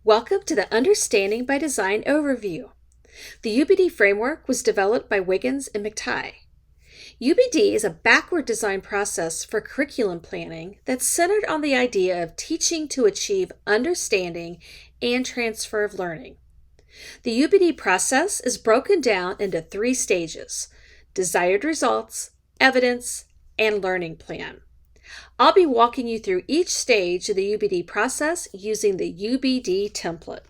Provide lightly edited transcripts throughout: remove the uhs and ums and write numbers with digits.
Welcome to the Understanding by Design overview. The UbD framework was developed by Wiggins and McTighe. UbD is a backward design process for curriculum planning that's centered on the idea of teaching to achieve understanding and transfer of learning. The UbD process is broken down into 3 stages: desired results, evidence, and learning plan. I'll be walking you through each stage of the UbD process using the UbD template.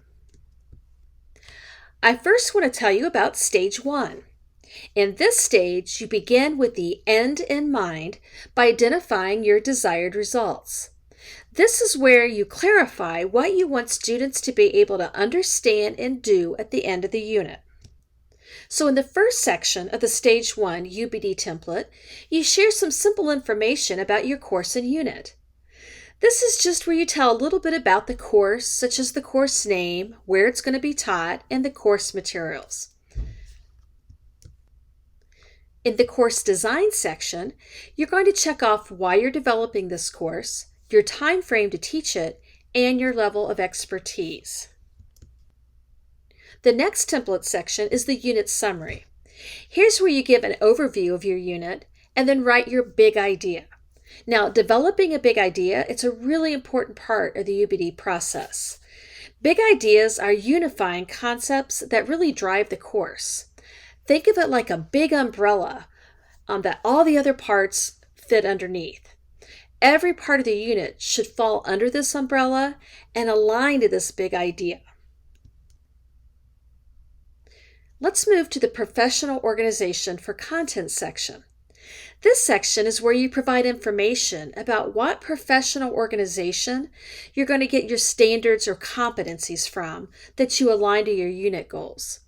I first want to tell you about stage 1. In this stage, you begin with the end in mind by identifying your desired results. This is where you clarify what you want students to be able to understand and do at the end of the unit. So in the first section of the Stage 1 UbD template, you share some simple information about your course and unit. This is just where you tell a little bit about the course, such as the course name, where it's going to be taught, and the course materials. In the course design section, you're going to check off why you're developing this course, your time frame to teach it, and your level of expertise. The next template section is the unit summary. Here's where you give an overview of your unit and then write your big idea. Now, developing a big idea, it's a really important part of the UbD process. Big ideas are unifying concepts that really drive the course. Think of it like a big umbrella that all the other parts fit underneath. Every part of the unit should fall under this umbrella and align to this big idea. Let's move to the professional organization for content section. This section is where you provide information about what professional organization you're going to get your standards or competencies from that you align to your unit goals.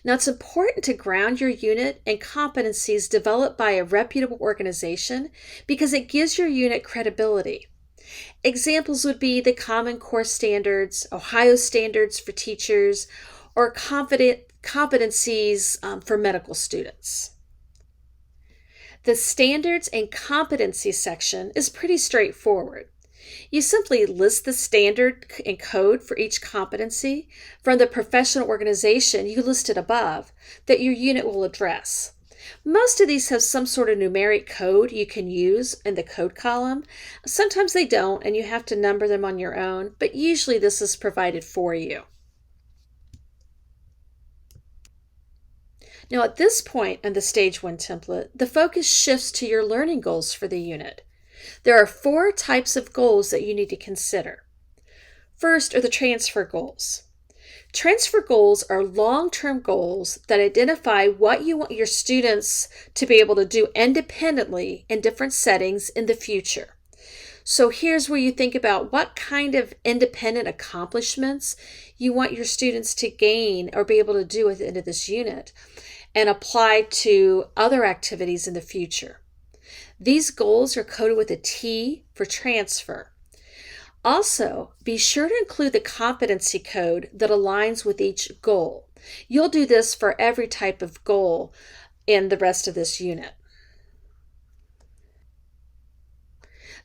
Now, it's important to ground your unit in competencies developed by a reputable organization because it gives your unit credibility. Examples would be the Common Core Standards, Ohio Standards for Teachers, or competencies for medical students. The standards and competency section is pretty straightforward. You simply list the standard and code for each competency from the professional organization you listed above that your unit will address. Most of these have some sort of numeric code you can use in the code column. Sometimes they don't, and you have to number them on your own, but usually this is provided for you. Now, at this point in the Stage 1 template, the focus shifts to your learning goals for the unit. There are 4 types of goals that you need to consider. First are the transfer goals. Transfer goals are long-term goals that identify what you want your students to be able to do independently in different settings in the future. So here's where you think about what kind of independent accomplishments you want your students to gain or be able to do at the end of this unit and apply to other activities in the future. These goals are coded with a T for transfer. Also, be sure to include the competency code that aligns with each goal. You'll do this for every type of goal in the rest of this unit.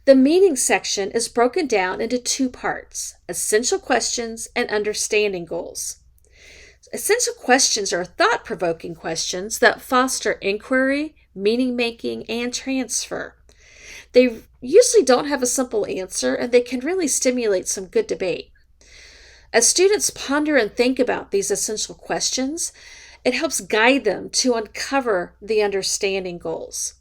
The meaning section is broken down into 2 parts: essential questions and understanding goals. Essential questions are thought-provoking questions that foster inquiry, meaning-making, and transfer. They usually don't have a simple answer, and they can really stimulate some good debate. As students ponder and think about these essential questions, it helps guide them to uncover the understanding goals.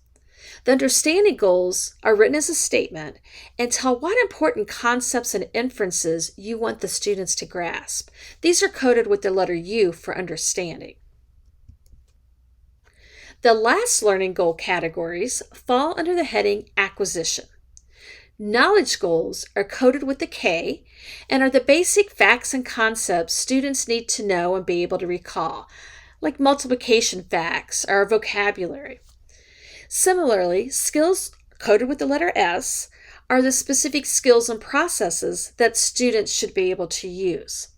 The understanding goals are written as a statement and tell what important concepts and inferences you want the students to grasp. These are coded with the letter U for understanding. The last learning goal categories fall under the heading acquisition. Knowledge goals are coded with the K and are the basic facts and concepts students need to know and be able to recall, like multiplication facts or vocabulary. Similarly, skills coded with the letter S are the specific skills and processes that students should be able to use.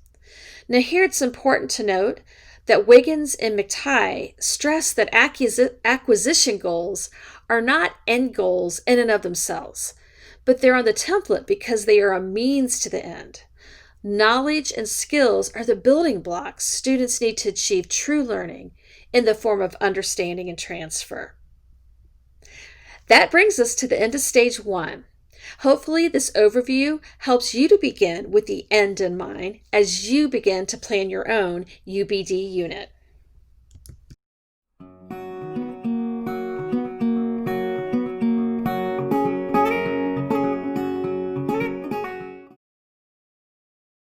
Now here it's important to note that Wiggins and McTighe stress that acquisition goals are not end goals in and of themselves, but they're on the template because they are a means to the end. Knowledge and skills are the building blocks students need to achieve true learning in the form of understanding and transfer. That brings us to the end of Stage 1. Hopefully, this overview helps you to begin with the end in mind as you begin to plan your own UbD unit.